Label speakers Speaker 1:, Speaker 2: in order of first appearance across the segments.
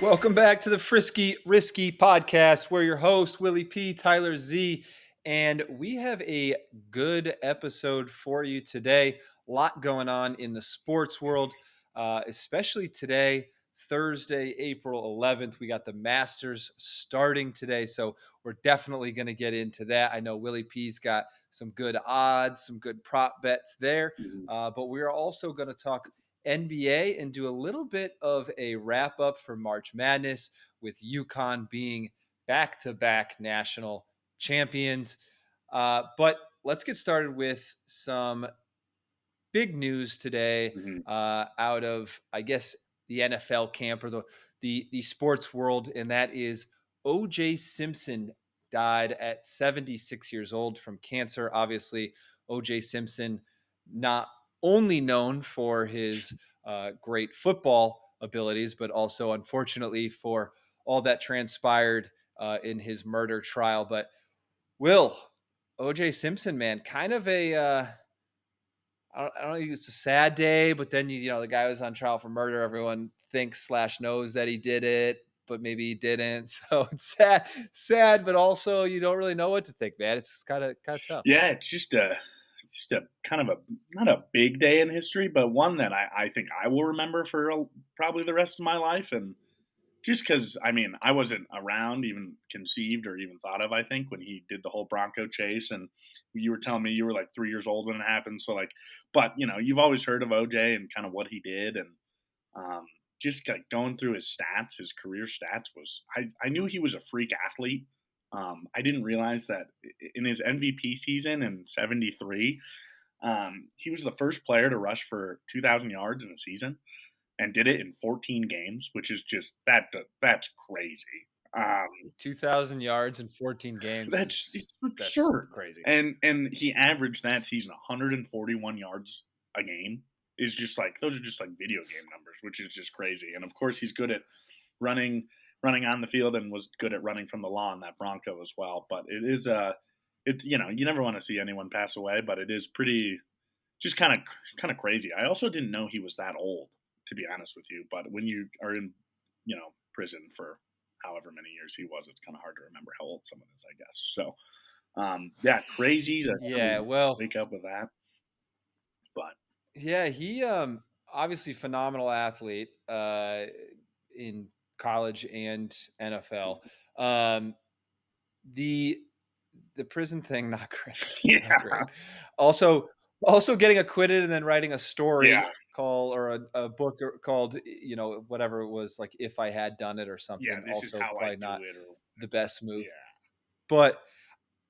Speaker 1: Welcome back to the Frisky Risky podcast. We're your hosts, Willie P, Tyler Z, and we have a good episode for you today. A lot going on in the sports world, especially today, Thursday, April 11th. We got the Masters starting today, so we're definitely going to get into that. I know Willie P's got some good odds, some good prop bets there,
Speaker 2: Mhm.
Speaker 1: but we're also going to talk NBA and do a little bit of a wrap up for March Madness with UConn being back to back national champions. But let's get started with some big news today
Speaker 2: Mhm.
Speaker 1: out of, I guess, the NFL camp or the sports world, and that is O.J. Simpson died at 76 years old from cancer. Obviously, O.J. Simpson not only known for his great football abilities, but also, unfortunately, for all that transpired in his murder trial. But Will, O.J. Simpson, man, kind of a I don't think it's a sad day, but then the guy was on trial for murder. Everyone thinks slash knows that he did it, but maybe he didn't. So it's sad, but also you don't really know what to think, man. It's kind of tough.
Speaker 2: Yeah, it's just a kind of a not a big day in history, but one that I think I will remember for probably the rest of my life. And just because, I mean, I wasn't around, even conceived or even thought of, I think, when he did the whole Bronco chase. And you were telling me you were like 3 years old when it happened. So, like, but, you've always heard of OJ and kind of what he did. And um, just like going through his stats, his career stats I knew he was a freak athlete. I didn't realize that in his MVP season in '73, he was the first player to rush for 2,000 yards in a season and did it in 14 games, which is just that's crazy. Um,
Speaker 1: 2,000 yards in 14 games
Speaker 2: that's
Speaker 1: is
Speaker 2: it's
Speaker 1: that's
Speaker 2: absurd.
Speaker 1: crazy.
Speaker 2: And he averaged that season 141 yards a game. Is just like those are just like video game numbers, which is just crazy. And of course, he's good at running running on the field and was good at running from the lawn, that Bronco as well. But you never want to see anyone pass away, but it is pretty just kind of crazy. I also didn't know he was that old, to be honest with you. But when you are in prison for however many years he was, it's kind of hard to remember how old someone is, I guess. So yeah, crazy to kind
Speaker 1: Yeah,
Speaker 2: of
Speaker 1: well,
Speaker 2: wake up with that. But
Speaker 1: yeah, he obviously phenomenal athlete in college and NFL. Um, the the prison thing, not great, not
Speaker 2: yeah,
Speaker 1: great. Also also getting acquitted and then writing a story
Speaker 2: yeah,
Speaker 1: or a book called, whatever it was, like If I Had Done It or
Speaker 2: yeah.
Speaker 1: something.
Speaker 2: This is
Speaker 1: Also
Speaker 2: how I
Speaker 1: probably
Speaker 2: do
Speaker 1: not
Speaker 2: it, or
Speaker 1: the best move.
Speaker 2: yeah,
Speaker 1: But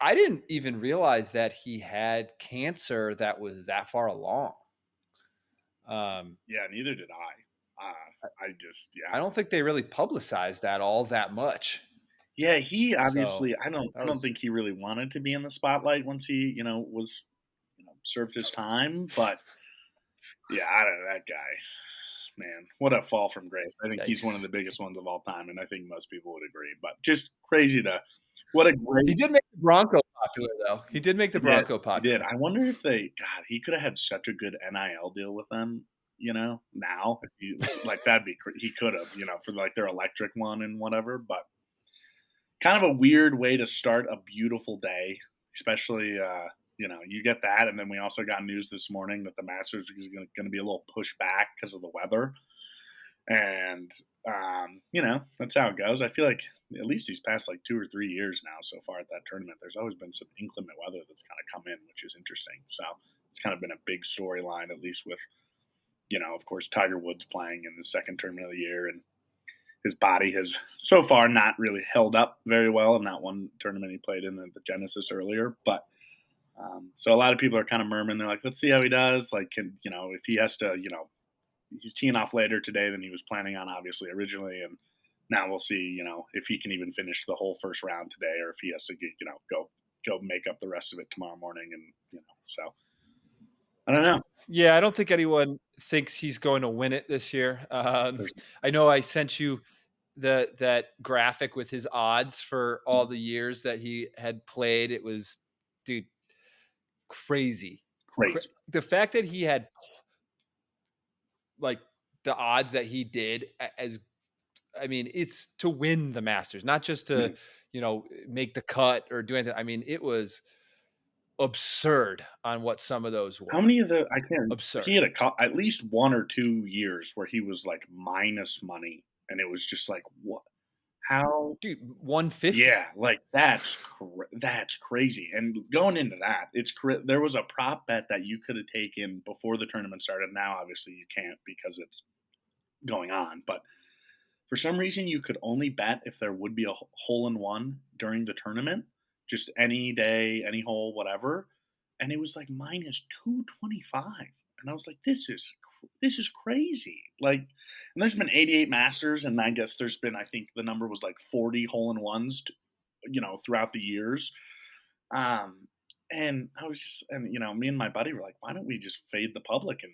Speaker 1: I didn't even realize that he had cancer that was that far along. Um,
Speaker 2: yeah. Neither did I. I just
Speaker 1: I
Speaker 2: yeah.
Speaker 1: don't think they really publicized that all that much.
Speaker 2: Yeah, he
Speaker 1: So
Speaker 2: obviously
Speaker 1: that
Speaker 2: I don't
Speaker 1: was
Speaker 2: think he really wanted to be in the spotlight once he, was served his time, but yeah, I don't know that guy. Man, what a fall from grace. I think he's one of
Speaker 1: yikes.
Speaker 2: the biggest ones of all time, and I think most people would agree. But just crazy to what a
Speaker 1: He
Speaker 2: great
Speaker 1: did make the Bronco popular, though. He did make the
Speaker 2: he did.
Speaker 1: Bronco
Speaker 2: He did.
Speaker 1: popular.
Speaker 2: I wonder if God, he could have had such a good NIL deal with them, now if he was like that'd be he could have, for like their electric one and whatever, but kind of a weird way to start a beautiful day, especially you get that, and then we also got news this morning that the Masters is going to be a little pushed back because of the weather, and that's how it goes. I feel like at least these past like 2 or 3 years now so far at that tournament, there's always been some inclement weather that's kind of come in, which is interesting. So it's kind of been a big storyline, at least with of course Tiger Woods playing in the second tournament of the year, and his body has so far not really held up very well in that one tournament he played in the Genesis earlier. But so a lot of people are kind of murmuring. They're like, let's see how he does. Like, if he has to, he's teeing off later today than he was planning on, obviously originally, and now we'll see, if he can even finish the whole first round today, or if he has to, go make up the rest of it tomorrow morning, and so I don't know.
Speaker 1: Yeah, I don't think anyone thinks he's going to win it this year.
Speaker 2: There's
Speaker 1: I know I sent you that graphic with his odds for all the years that he had played. It was, dude, crazy.
Speaker 2: crazy.
Speaker 1: The fact that he had like the odds that he did as I mean, it's to win the Masters, not just to,
Speaker 2: Mhm.
Speaker 1: make the cut or do anything. I mean, it was absurd on what some of those
Speaker 2: How
Speaker 1: were.
Speaker 2: many of the I can't he
Speaker 1: Absurd.
Speaker 2: had at least 1 or 2 years where he was, like, minus money, and it was just like, "What? How?"
Speaker 1: Dude, 150.
Speaker 2: Yeah, like, that's crazy, and going into that, there was a prop bet that you coulda taken before the tournament started. Now, obviously, you can't because it's going on, but for some reason, you could only bet if there would be a hole in one during the tournament, just any day, any hole, whatever. And it was like minus 225. And I was like, this is crazy. Like, and there's been 88 Masters, and I guess there's been, I think the number was like 40 hole in ones, throughout the years. Um, and I was just, and me and my buddy were like, why don't we just fade the public and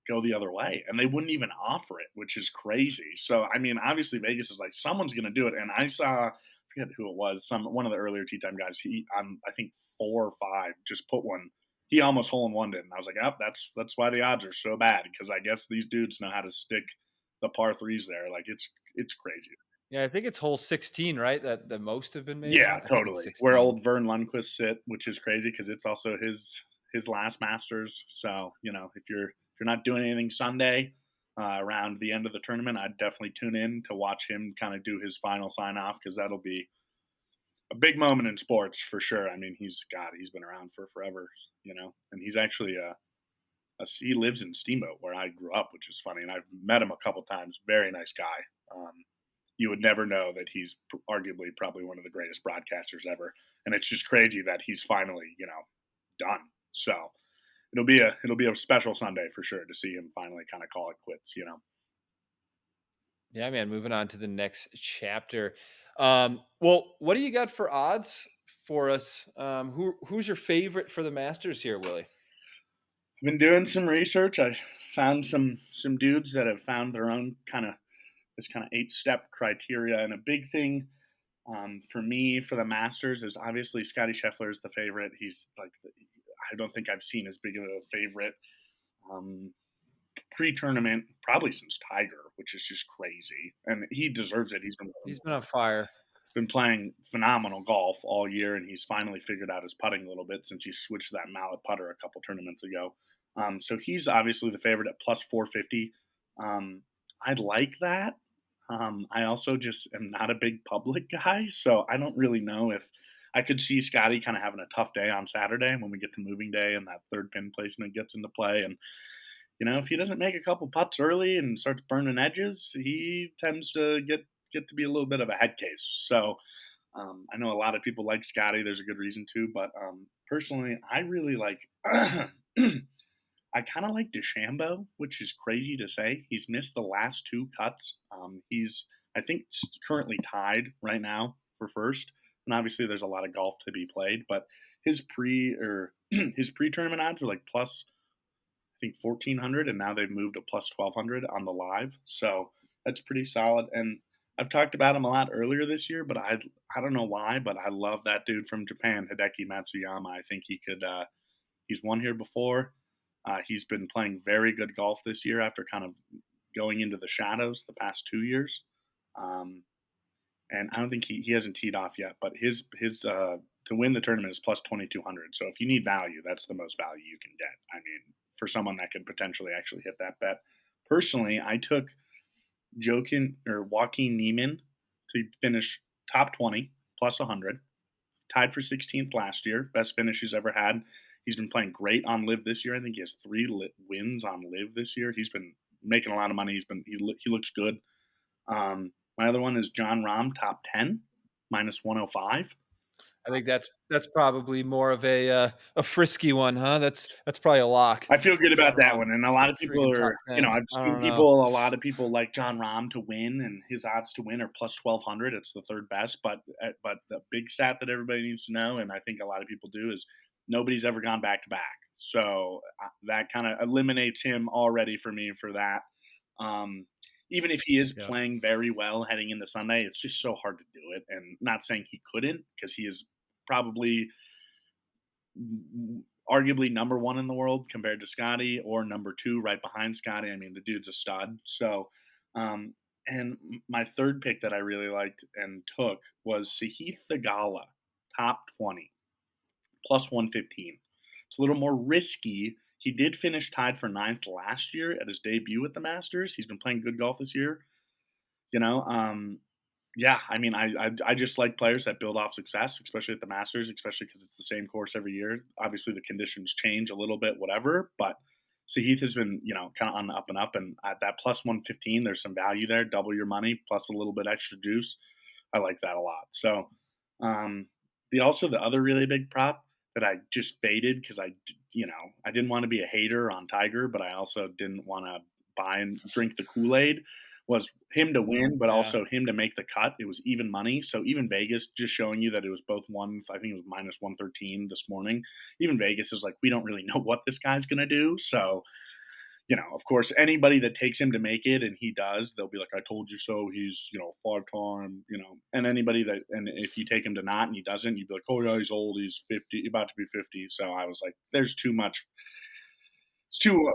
Speaker 2: go the other way, and they wouldn't even offer it, which is crazy. So, I mean, obviously Vegas is like someone's going to do it, and I forget who it was, some one of the earlier tea time guys. He on I think 4 or 5 just put one. He almost hole in one it, and I was like, oh, that's why the odds are so bad because I guess these dudes know how to stick the par threes there. Like it's crazy.
Speaker 1: Yeah, I think it's hole 16, right? That the most have been made
Speaker 2: Yeah,
Speaker 1: on. I think it's
Speaker 2: totally. Where
Speaker 1: 16.
Speaker 2: old Vern Lundquist sit, which is crazy because it's also his last Masters. So if you're not doing anything Sunday around the end of the tournament, I'd definitely tune in to watch him kind of do his final sign off because that'll be a big moment in sports for sure. I mean, he's been around for forever, and he's actually he lives in Steamboat where I grew up, which is funny, and I've met him a couple times. Very nice guy. You would never know that he's arguably probably one of the greatest broadcasters ever, and it's just crazy that he's finally done. So it'll be a special Sunday for sure to see him finally kind of call it quits.
Speaker 1: Yeah, man. Moving on to the next chapter. Well, what do you got for odds for us? Who's your favorite for the Masters here, Willie?
Speaker 2: I've been doing some research. I found some dudes that have found their own this kind of 8-step criteria, and a big thing for me for the Masters is obviously Scotty Scheffler is the favorite. He's like I don't think I've seen as big of a favorite um, pre-tournament probably since Tiger, which is just crazy, and he deserves it.
Speaker 1: He's been on fire.
Speaker 2: Been playing phenomenal golf all year, and he's finally figured out his putting a little bit since he switched to that mallet putter a couple tournaments ago. So he's obviously the favorite at plus 450. I like that. I also just am not a big public guy, so I don't really know if I could see Scotty kind of having a tough day on Saturday when we get to moving day and that third pin placement gets into play. And if he doesn't make a couple putts early and starts burning edges, he tends to get to be a little bit of a head case. So I know a lot of people like Scotty. There's a good reason to, but personally, I really like. I kind of like DeChambeau, which is crazy to say. He's missed the last 2 cuts. He's I think currently tied right now for first, and obviously there's a lot of golf to be played. But his his pre-tournament odds were like plus I think 1,400, and now they've moved to plus 1,200 on the live. So that's pretty solid. And I've talked about him a lot earlier this year, but I don't know why, but I love that dude from Japan, Hideki Matsuyama. I think he could. He's won here before. He's been playing very good golf this year after kind of going into the shadows the past 2 years. Um, and I don't think he hasn't teed off yet, but his to win the tournament is plus 2,200. So if you need value, that's the most value you can get. I mean, for someone that could potentially actually hit that bet. Personally, I took Joaquin Neiman to finish top 20 plus 100, tied for 16th last year, best finish he's ever had. He's been playing great on Live this year. I think he has 3 wins on Live this year. He's been making a lot of money. He looks good. My other one is John Rahm, top 10, minus 105.
Speaker 1: I think that's probably more of a frisky one, huh? That's probably a lock.
Speaker 2: I feel good about
Speaker 1: John
Speaker 2: that
Speaker 1: Rahm,
Speaker 2: one, and a lot of people
Speaker 1: freaking top
Speaker 2: are,
Speaker 1: 10.
Speaker 2: I've
Speaker 1: I
Speaker 2: seen
Speaker 1: don't know.
Speaker 2: a lot of people like John Rahm to win, and his odds to win are plus 1,200. It's the third best, but the big stat that everybody needs to know, and I think a lot of people do, is nobody's ever gone back to back. So that kind of eliminates him already for me for that. Um, Even if he is
Speaker 1: Yeah.
Speaker 2: playing very well heading into Sunday, it's just so hard to do it. And not saying he couldn't, because he is probably arguably number one in the world compared to Scotty, or number two right behind Scotty. I mean, the dude's a stud. So And my third pick that I really liked and took was Sahith Theegala, top 20, plus 115. It's a little more risky. He did finish tied for ninth last year at his debut at the Masters. He's been playing good golf this year. You know, yeah, I mean, I just like players that build off success, especially at the Masters, especially because it's the same course every year. Obviously, the conditions change a little bit, whatever. But Sahith has been, kind of on the up and up, and at that plus 115, there's some value there. Double your money plus a little bit extra juice. I like that a lot. So, um, the other really big prop that I just faded because I didn't want to be a hater on Tiger, but I also didn't want to buy and drink the Kool Aid was him to win, but
Speaker 1: Yeah.
Speaker 2: also him to make the cut. It was even money. So even Vegas, just showing you that it was both one, I think it was minus 113 this morning. Even Vegas is like, we don't really know what this guy's going to do. So, of course, anybody that takes him to make it and he does, they'll be like, I told you so. He's, 5 time, and and if you take him to not and he doesn't, you'd be like, oh, yeah, he's old. He's 50, about to be 50. So I was like, there's too much. It's too,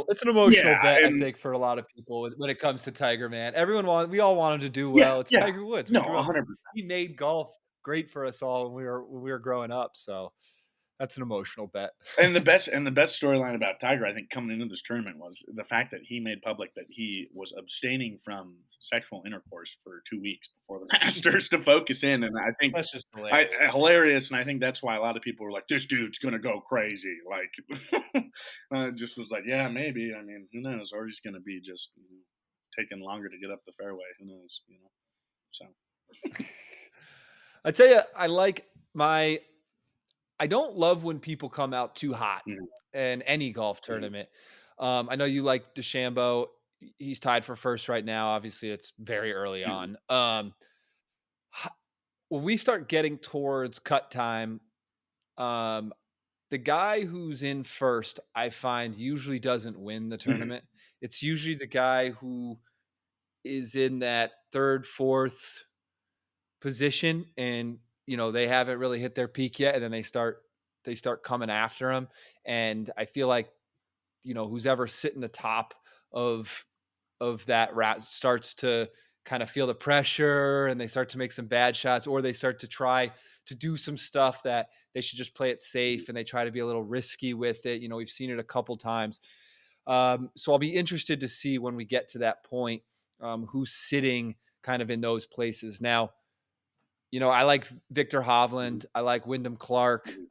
Speaker 1: It's an emotional
Speaker 2: yeah.
Speaker 1: bet, I
Speaker 2: And
Speaker 1: think, for a lot of people when it comes to Tiger, man. We all want him to do
Speaker 2: yeah,
Speaker 1: well. It's
Speaker 2: yeah.
Speaker 1: Tiger Woods. We
Speaker 2: No,
Speaker 1: grew up
Speaker 2: 100%.
Speaker 1: he made golf great for us all when we were growing up, so that's an emotional bet.
Speaker 2: And the best storyline about Tiger, I think, coming into this tournament was the fact that he made public that he was abstaining from sexual intercourse for 2 weeks before the Masters to focus in, and I think
Speaker 1: That's just hilarious.
Speaker 2: hilarious, and I think that's why a lot of people were like, "This dude's gonna go crazy." Like, I just was like, "Yeah, maybe." I mean, who knows? Or he's gonna be just taking longer to get up the fairway. Who knows? So,
Speaker 1: I tell you, I don't love when people come out too hot
Speaker 2: mhm,
Speaker 1: in any golf
Speaker 2: mhm,
Speaker 1: tournament. I know you like DeChambeau. He's tied for first right now. Obviously, it's very early
Speaker 2: mhm,
Speaker 1: on. H- when we start getting towards cut time, um, the guy who's in first, I find usually doesn't win the
Speaker 2: mhm,
Speaker 1: tournament. It's usually the guy who is in that third, fourth position, and they haven't really hit their peak yet, and then they start coming after him. And I feel like who's ever sitting the top of that route starts to kind of feel the pressure, and they start to make some bad shots, or they start to try to do some stuff that they should just play it
Speaker 2: mhm,
Speaker 1: safe, and they try to be a little risky with it. We've seen it a couple times. So I'll be interested to see when we get to that point, who's sitting kind of in those places. Now, I like Victor
Speaker 2: mhm,
Speaker 1: Hovland. I like Wyndham Clark.
Speaker 2: mhm.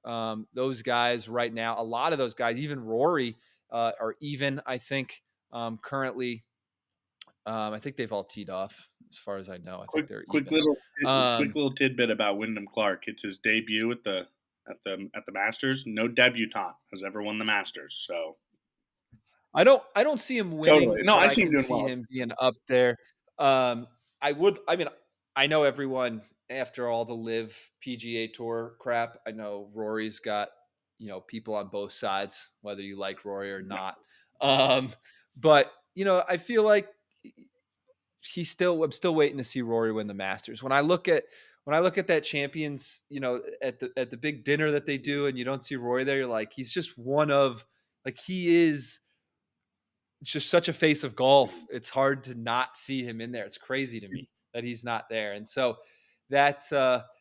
Speaker 1: Those guys right now, a lot of those guys, even Rory, are even, I think, currently. I think they've all teed off, as far as I know. I think
Speaker 2: Quick
Speaker 1: they're
Speaker 2: quick
Speaker 1: even.
Speaker 2: little quick
Speaker 1: Um,
Speaker 2: little tidbit about Wyndham Clark. It's his debut at the Masters. No debutant has ever won the Masters. So
Speaker 1: I don't see him
Speaker 2: totally.
Speaker 1: winning,
Speaker 2: No,
Speaker 1: but
Speaker 2: I
Speaker 1: I
Speaker 2: see him
Speaker 1: can
Speaker 2: doing
Speaker 1: see
Speaker 2: well.
Speaker 1: him being up there. I mean, I know everyone after all the live PGA Tour crap. I know Rory's got people on both sides, whether you like Rory or
Speaker 2: Yeah.
Speaker 1: not. Um, but I feel like I'm still waiting to see Rory win the Masters. When I look at that champions, at the big dinner that they do, and you don't see Rory there, you're like, he's just one of, like, he is just such a face of golf.
Speaker 2: Mhm,
Speaker 1: It's hard to not see him in there. It's crazy to me that he's not there. And so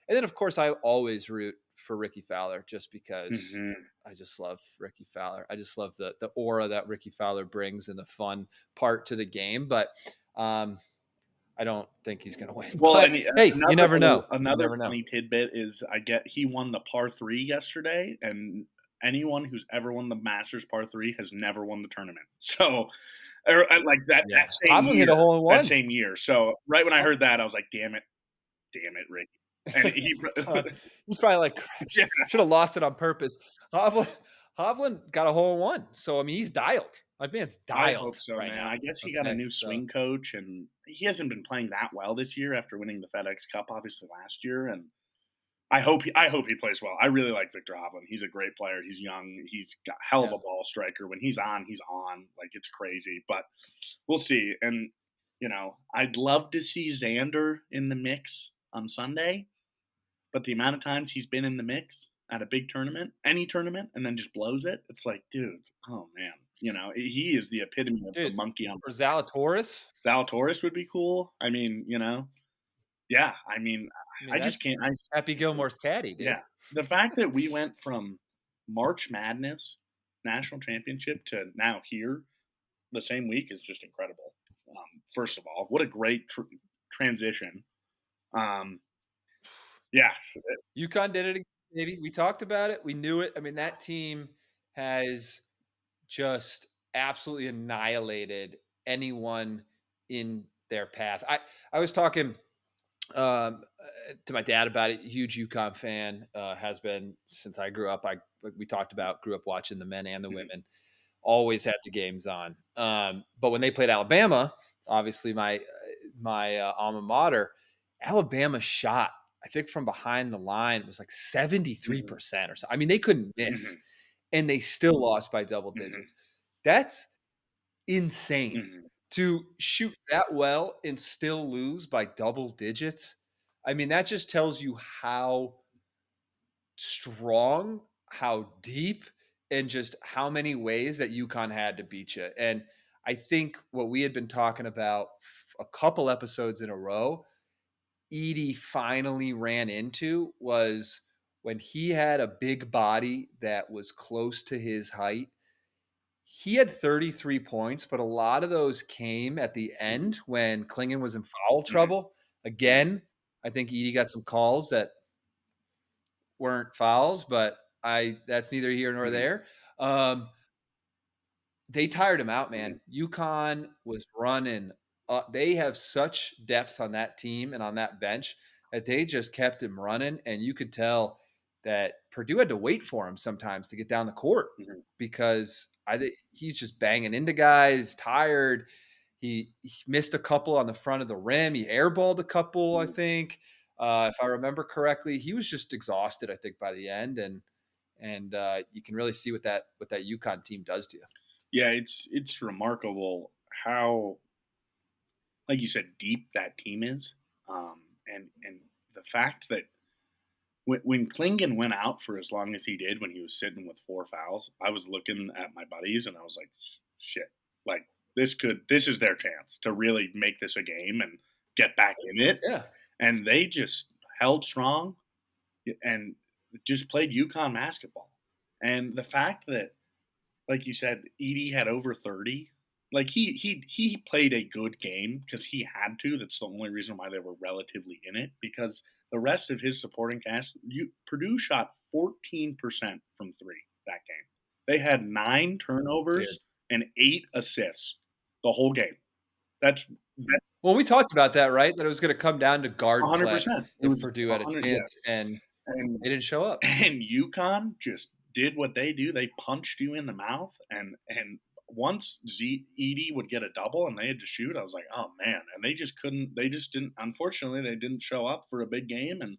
Speaker 1: and then of course I always root for Ricky Fowler, just because
Speaker 2: mhm.
Speaker 1: I just love Ricky Fowler. I just love the aura that Ricky Fowler brings and the fun part to the game. But um I don't think he's going to win.
Speaker 2: Well,
Speaker 1: But
Speaker 2: and
Speaker 1: hey, you
Speaker 2: another
Speaker 1: never know. You
Speaker 2: another
Speaker 1: never know.
Speaker 2: funny tidbit is I get he won the par 3 yesterday, and anyone who's ever won the Masters par 3 has never won the tournament. So, like
Speaker 1: Yeah. Hovland hit a hole in
Speaker 2: that
Speaker 1: one.
Speaker 2: same year. So, right when I heard that, I was like, damn it, Ricky. And he
Speaker 1: He's done. He's probably like, crap,
Speaker 2: yeah,
Speaker 1: should have lost it on purpose. Hovland, Hovland got a hole in one. So, I mean, he's dialed. My man's
Speaker 2: I hope
Speaker 1: dialed
Speaker 2: so,
Speaker 1: right
Speaker 2: man.
Speaker 1: now.
Speaker 2: I guess he got a
Speaker 1: Okay.
Speaker 2: new
Speaker 1: So,
Speaker 2: swing coach, and he hasn't been playing that well this year after winning the FedEx Cup, obviously, last year, and I hope he plays well. I really like Victor Hovland. He's a great player. He's young. He's got a hell of
Speaker 1: yeah.
Speaker 2: a ball striker. When he's on, he's on. Like, it's crazy. But we'll see. And I'd love to see Xander in the mix on Sunday. But the amount of times he's been in the mix at a big tournament, any tournament, and then just blows it, it's like, dude, oh man. He is the epitome of the
Speaker 1: Dude,
Speaker 2: monkey on
Speaker 1: or Zalatoris.
Speaker 2: Zalatoris would be cool. I mean, yeah. I mean,
Speaker 1: I mean,
Speaker 2: I just
Speaker 1: that's
Speaker 2: can't.
Speaker 1: Happy Gilmore's caddy, dude.
Speaker 2: Yeah, the fact that we went from March Madness national championship to now here the same week is just incredible. First of all, what a great transition. Um, yeah,
Speaker 1: UConn did it again, baby. We talked about it. We knew it. I mean, that team has just absolutely annihilated anyone in their path. I was talking to my dad about it. Huge UConn fan, has been since I grew up. Like we talked about, grew up watching the men and the
Speaker 2: mhm,
Speaker 1: women. Always had the games on. But when they played Alabama, obviously my alma mater, Alabama shot. I think from behind the line it was like
Speaker 2: mhm,
Speaker 1: 73% or so. I mean, they couldn't miss,
Speaker 2: mhm,
Speaker 1: and they still lost by double
Speaker 2: mhm,
Speaker 1: digits. That's insane
Speaker 2: mhm,
Speaker 1: to shoot that well and still lose by double digits. I mean, that just tells you how strong, how deep, and just how many ways that UConn had to beat you. And I think what we had been talking about a couple episodes in a row, Edie finally ran into was when he had a big body that was close to his height. He had 33 points, but a lot of those came at the
Speaker 2: mhm,
Speaker 1: end when Klingon was in foul
Speaker 2: mhm,
Speaker 1: trouble. Again, I think Edie got some calls that weren't fouls, but I that's neither here nor
Speaker 2: mhm,
Speaker 1: there. Um, they tired him out,
Speaker 2: mhm,
Speaker 1: man. UConn was running. They have such depth on that team and on that bench that they just kept him running, and you could tell that Purdue had to wait for him sometimes to get down the court
Speaker 2: mhm,
Speaker 1: because I think he's just banging into guys, tired. He missed a couple on the front of the rim. He airballed a couple, I
Speaker 2: mhm.
Speaker 1: think. If I remember correctly, he was just exhausted. I think by the end, and you can really see what that UConn team does to you.
Speaker 2: Yeah, it's remarkable how, like you said, deep that team is, and the fact that when Klingon went out for as long as he did when he was sitting with 4 fouls, I was looking at my buddies and I was like, shit, like this is their chance to really make this a game and get back in it.
Speaker 1: Yeah.
Speaker 2: And they just held strong and just played UConn basketball. And the fact that, like you said, Edie had over 30. Like he played a good game because he had to. That's the only reason why they were relatively in it. Because the rest of his supporting cast, Purdue shot 14% from three that game. They had 9 turnovers
Speaker 1: Dude.
Speaker 2: and 8 assists the whole game. That's
Speaker 1: Well, we talked about that, right? That it was going to come down to guard play
Speaker 2: 100%. It
Speaker 1: if
Speaker 2: was
Speaker 1: Purdue had a
Speaker 2: 100. Yes,
Speaker 1: chance, and
Speaker 2: and
Speaker 1: they didn't show up.
Speaker 2: and UConn just did what they do. They punched you in the mouth, and once Edie would get a double and they had to shoot, I was like, oh man! And they just couldn't. They just didn't. Unfortunately, they didn't show up for a big game. And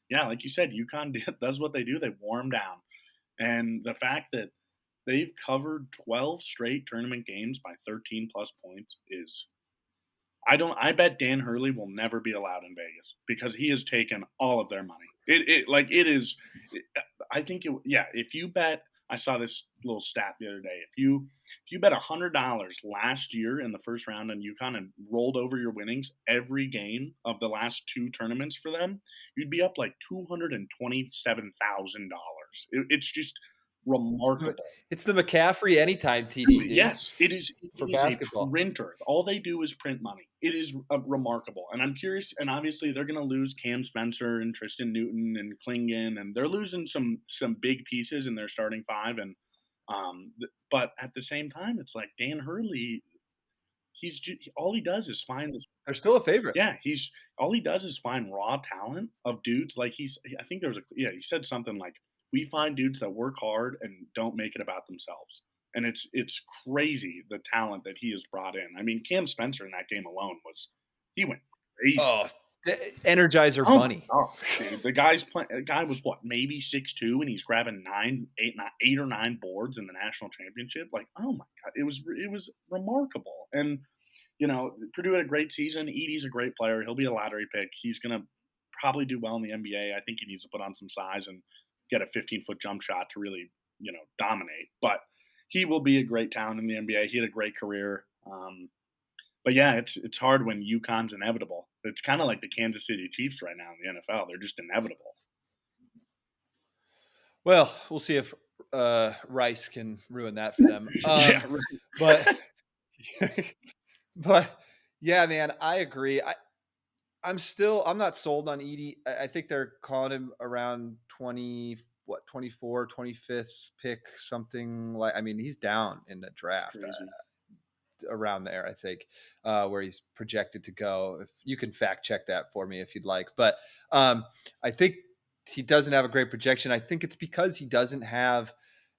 Speaker 2: yeah, like you said, UConn does what they do. They wore them down, and the fact that they've covered 12 straight tournament games by 13 plus points is I bet Dan Hurley will never be allowed in Vegas because he has taken all of their money. It is. I think yeah. If you bet, I saw this little stat the other day. If you bet $100 last year in the first round on UConn and rolled over your winnings every game of the last 2 tournaments for them, you'd be up like $227,000. It's just remarkable.
Speaker 1: It's the McCaffrey anytime TD,
Speaker 2: Dude,
Speaker 1: dude,
Speaker 2: yes, it is. It
Speaker 1: for
Speaker 2: is a
Speaker 1: basketball.
Speaker 2: printer. All they do is print money. It is remarkable, and I'm curious. And obviously, they're going to lose Cam Spencer and Tristan Newton and Klingon, and they're losing some big pieces in their starting five. And but at the same time, it's like Dan Hurley. All he does is find this.
Speaker 1: They're still a favorite.
Speaker 2: Yeah, he's all he does is find raw talent of dudes. Like I think there was he said something like, "We find dudes that work hard and don't make it about themselves." And it's crazy the talent that he has brought in. I mean, Cam Spencer in that game alone he went crazy.
Speaker 1: Oh, the Energizer
Speaker 2: Oh my
Speaker 1: Bunny.
Speaker 2: gosh, dude! The guy was what, maybe 6'2", and he's grabbing 8 or 9 boards in the national championship. Like, oh my god, it was remarkable. And Purdue had a great season. Edie's a great player. He'll be a lottery pick. He's gonna probably do well in the NBA. I think he needs to put on some size and get a 15-foot jump shot to really dominate. But he will be a great talent in the NBA. He had a great career. But yeah, it's hard when UConn's inevitable. It's kind of like the Kansas City Chiefs right now in the NFL. They're just inevitable.
Speaker 1: Well, we'll see if Rice can ruin that for them.
Speaker 2: Yeah, right.
Speaker 1: But but yeah, man, I agree. I'm not sold on Edie. I think they're calling him around 20, what, 24, 25th pick, something like. I mean, he's down in the draft.
Speaker 2: Crazy.
Speaker 1: Around there, I think, where he's projected to go. If you can fact check that for me if you'd like, but I think he doesn't have a great projection. I think it's because he doesn't have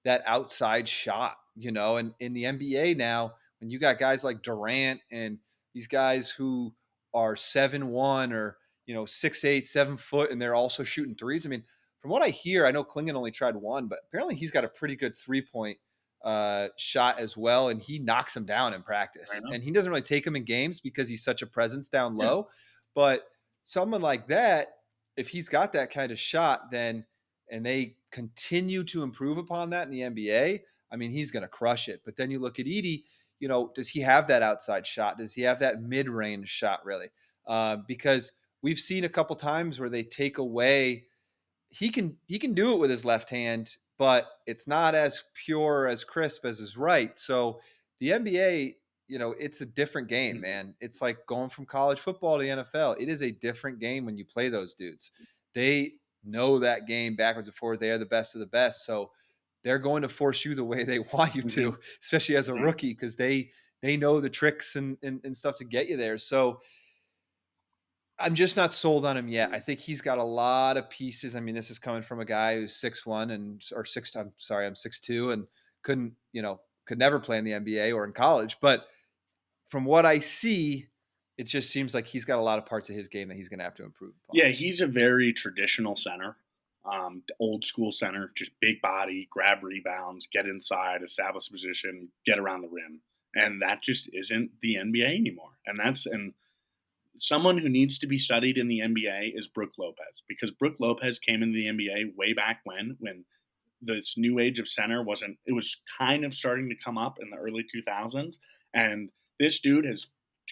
Speaker 1: that outside shot, and in the NBA now, when you got guys like Durant and these guys who are 7'1" or 6'8", 7 foot, and they're also shooting threes. I mean, from what I hear, I know Klingon only tried one, but apparently he's got a pretty good 3-point shot as well, and he knocks him down in
Speaker 2: I
Speaker 1: practice.
Speaker 2: know.
Speaker 1: And he doesn't really take him in games because he's such a presence down
Speaker 2: Yeah.
Speaker 1: low. But someone like that, if he's got that kind of shot, then and they continue to improve upon that in the NBA, I mean, he's going to crush it. But then you look at Edie, does he have that outside shot? Does he have that mid range shot really? Because we've seen a couple times where they take away he can do it with his left hand, but it's not as pure as crisp as his right. So the NBA, it's a different game,
Speaker 2: Mhm.
Speaker 1: man. It's like going from college football to the NFL. It is a different game when you play those dudes. They know that game backwards and forwards. They are the best of the best. So they're going to force you the way they want you
Speaker 2: Mhm.
Speaker 1: to, especially as a
Speaker 2: Mhm.
Speaker 1: rookie, because they know the tricks and stuff to get you there. So I'm just not sold on him yet. I think he's got a lot of pieces. I mean, this is coming from a guy who's 6'1" and or six. I'm sorry, I'm 6'2" and could never play in the NBA or in college. But from what I see, it just seems like he's got a lot of parts of his game that he's going to have to improve upon.
Speaker 2: Yeah, he's a very traditional center, old school center, just big body, grab rebounds, get inside, establish position, get around the rim, and that just isn't the NBA anymore. And someone who needs to be studied in the NBA is Brooke Lopez, because Brooke Lopez came into the NBA way back when this new age of center wasn't, it was kind of starting to come up in the early 2000s, and this dude has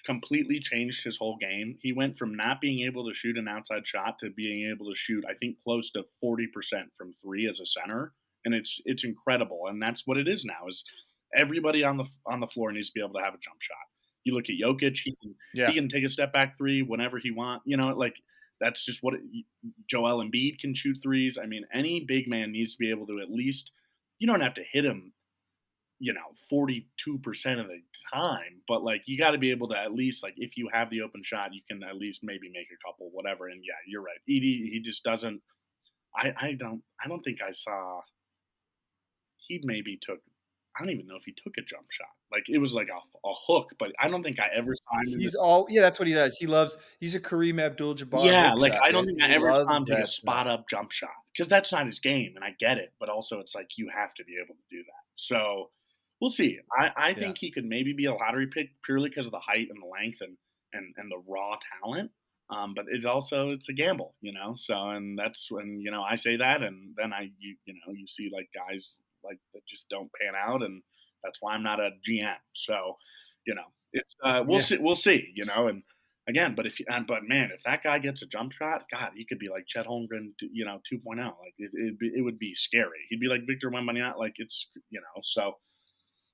Speaker 2: completely changed his whole game. He went from not being able to shoot an outside shot to being able to shoot, I think, close to 40% from 3 as a center, and it's incredible. And that's what it is now, is everybody on the floor needs to be able to have a jump shot. You look at Jokic, he
Speaker 1: Yeah.
Speaker 2: can take a step back 3 whenever he want, like that's just what Joel Embiid can shoot threes. I mean, any big man needs to be able to at least, you don't have to hit him, 42% of the time, but like you got to be able to at least, like, if you have the open shot, you can at least maybe make a couple, whatever. And yeah, you're right. Edie, he just doesn't, I don't think I saw, he maybe took, I don't even know if he took a jump shot. Like it was like a hook, but I don't think I ever saw him in the,
Speaker 1: Yeah, that's what he does. He's a Kareem Abdul-Jabbar
Speaker 2: yeah,
Speaker 1: hook
Speaker 2: like,
Speaker 1: shot,
Speaker 2: I don't
Speaker 1: man.
Speaker 2: think I
Speaker 1: He
Speaker 2: ever saw
Speaker 1: loves
Speaker 2: him take a
Speaker 1: that stuff.
Speaker 2: spot up jump shot because that's not his game, and I get it, but also it's like you have to be able to do that. So, we'll see. I
Speaker 1: Yeah.
Speaker 2: think he could maybe be a lottery pick purely because of the height and the length and the raw talent, but it's a gamble, So, and that's when, I say that, and then you see, like, guys, like, that just don't pan out, and that's why I'm not a GM. So, it's,
Speaker 1: Yeah.
Speaker 2: we'll see, and again, but man, if that guy gets a jump shot, God, he could be like Chet Holmgren, 2.0. Like it would be scary. He'd be like Victor Wembanyama. Like it's, so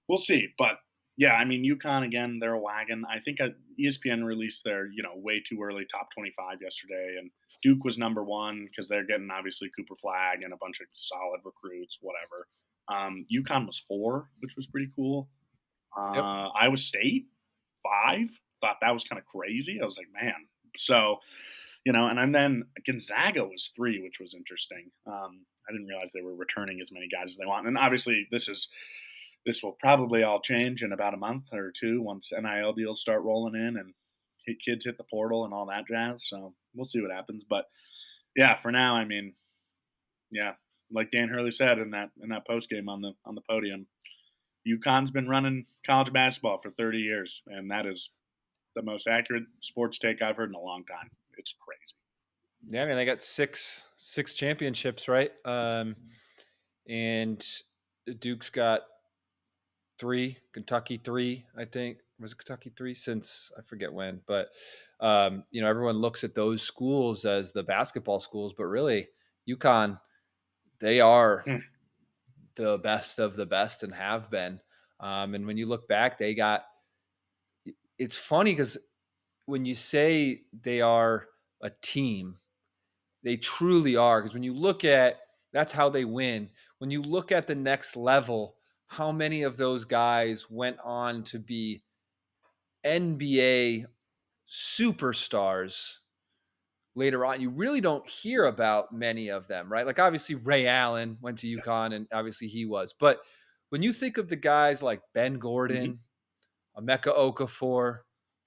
Speaker 2: we'll see. But yeah, I mean, UConn again, they're a wagon. I think ESPN released their, way too early top 25 yesterday, and Duke was number one because they're getting obviously Cooper Flag and a bunch of solid recruits, whatever. UConn was 4, which was pretty cool.
Speaker 1: Yep.
Speaker 2: Iowa State 5. Thought that was kind of crazy. I was like, man. So, and then Gonzaga was 3, which was interesting. I didn't realize they were returning as many guys as they want. And obviously, this will probably all change in about a month or 2 once NIL deals start rolling in and kids hit the portal and all that jazz. So we'll see what happens. But yeah, for now, I mean, yeah, like Dan Hurley said in that post game on the podium, UConn's been running college basketball for 30 years, and that is the most accurate sports take I've heard in a long time. It's crazy.
Speaker 1: Yeah, I mean, they got six championships, right? And Duke's got Kentucky 3, I think. Was it Kentucky 3? Since I forget when, but everyone looks at those schools as the basketball schools, but really UConn, they are
Speaker 2: Hmm.
Speaker 1: the best of the best and have been. And when you look back, they got it's funny because when you say they are a team, they truly are. Because when you look at that's how they win. When you look at the next level, how many of those guys went on to be NBA superstars later on? You really don't hear about many of them, right? Like obviously Ray Allen went to UConn and obviously he was. But when you think of the guys like Ben
Speaker 2: Hmm.
Speaker 1: Gordon, Emeka Okafor,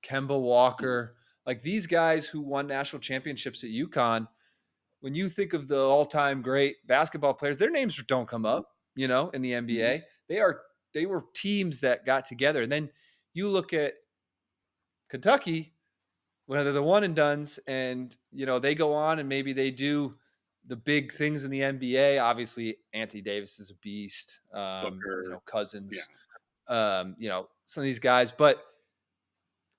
Speaker 1: Kemba Walker, like these guys who won national championships at UConn, when you think of the all-time great basketball players, their names don't come up, in the
Speaker 2: Hmm.
Speaker 1: NBA. They were teams that got together. And then you look at Kentucky, when they're the one and dones, and they go on and maybe they do the big things in the NBA. Obviously, Anthony Davis is a beast.
Speaker 2: Booker. Yeah.
Speaker 1: Cousins, some of these guys, but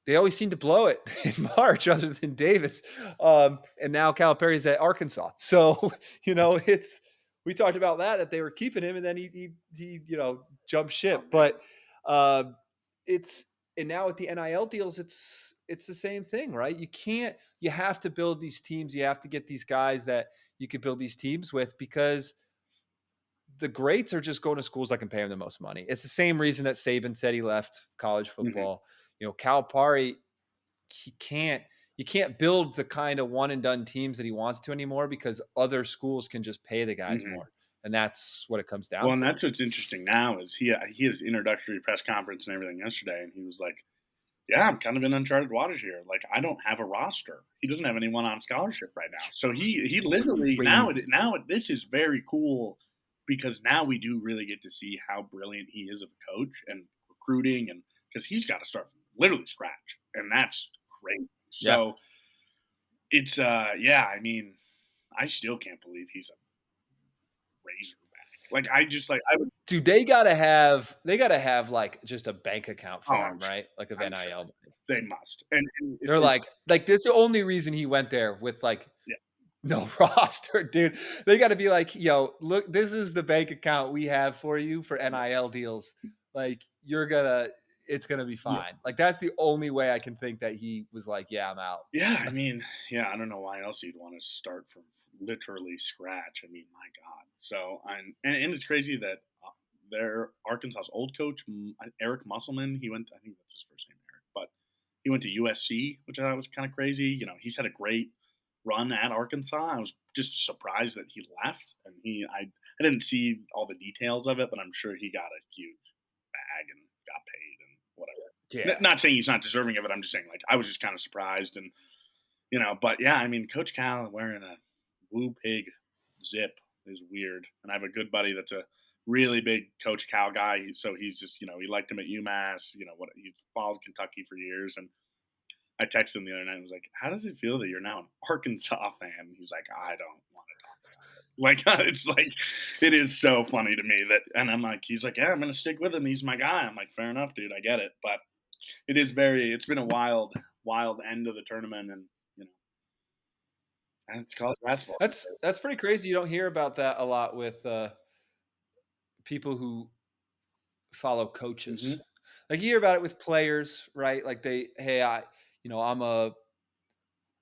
Speaker 1: they always seem to blow it in March, other than Davis. And now Calipari's at Arkansas. So, it's we talked about that they were keeping him and then he jumped
Speaker 2: Oh
Speaker 1: ship.
Speaker 2: man.
Speaker 1: But it's and now with the NIL deals, it's the same thing, right? You have to build these teams, you have to get these guys that you could build these teams with because the greats are just going to schools that can pay them the most money. It's the same reason that Saban said he left college
Speaker 2: Hmm.
Speaker 1: football. Calipari, he can't you can't build the kind of one and done teams that he wants to anymore because other schools can just pay the guys
Speaker 2: Hmm.
Speaker 1: more. And that's what it comes
Speaker 2: Well,
Speaker 1: down
Speaker 2: and
Speaker 1: to.
Speaker 2: that's what's interesting now is he had his introductory press conference and everything yesterday, and he was like, "Yeah, I'm kind of in uncharted waters here. Like, I don't have a roster. He doesn't have anyone on scholarship right now. So he literally
Speaker 1: Crazy.
Speaker 2: this is very cool because now we do really get to see how brilliant he is of a coach and recruiting, and because he's got to start from literally scratch, and that's crazy.
Speaker 1: Yeah.
Speaker 2: So it's yeah, I mean, I still can't believe he's a Razorback. Like I just like I would.
Speaker 1: Dude, they gotta have like just a bank account
Speaker 2: Oh,
Speaker 1: for him, right? Like of
Speaker 2: I'm sure
Speaker 1: NIL money.
Speaker 2: they must, and if
Speaker 1: They're
Speaker 2: they,
Speaker 1: like this is the only reason he went there with like
Speaker 2: yeah.
Speaker 1: no roster, dude. They got to be like, yo, look, this is the bank account we have for you for NIL deals. Like, it's gonna be
Speaker 2: Yeah.
Speaker 1: fine. Like, that's the only way I can think that he was like, yeah, I'm out.
Speaker 2: Yeah, I mean, yeah, I don't know why else you'd want to start from literally scratch. I mean, my God. So, and it's crazy that their Arkansas's old coach, Eric Musselman, he went, I think that's his first name, Eric, but he went to USC, which I thought was kind of crazy. He's had a great run at Arkansas. I was just surprised that he left, and I didn't see all the details of it, but I'm sure he got a huge bag and got paid and whatever.
Speaker 1: Yeah.
Speaker 2: Not saying he's not deserving of it. I'm just saying, like, I was just kind of surprised, and but yeah, I mean, Coach Cal wearing a Woo Pig zip is weird, and I have a good buddy that's a really big Coach Cal guy. So he's just, he liked him at UMass. What he's followed Kentucky for years, and I texted him the other night and was like, "How does it feel that you're now an Arkansas fan?" He's like, "I don't want to talk about it." Like it's like it is so funny to me that, and I'm like, he's like, "Yeah, I'm gonna stick with him. He's my guy." I'm like, "Fair enough, dude. I get it." But it's been a wild end of the tournament, and and it's college basketball.
Speaker 1: That's pretty crazy. You don't hear about that a lot with people who follow coaches.
Speaker 2: Hmm.
Speaker 1: Like you hear about it with players, right? Like hey, I'm a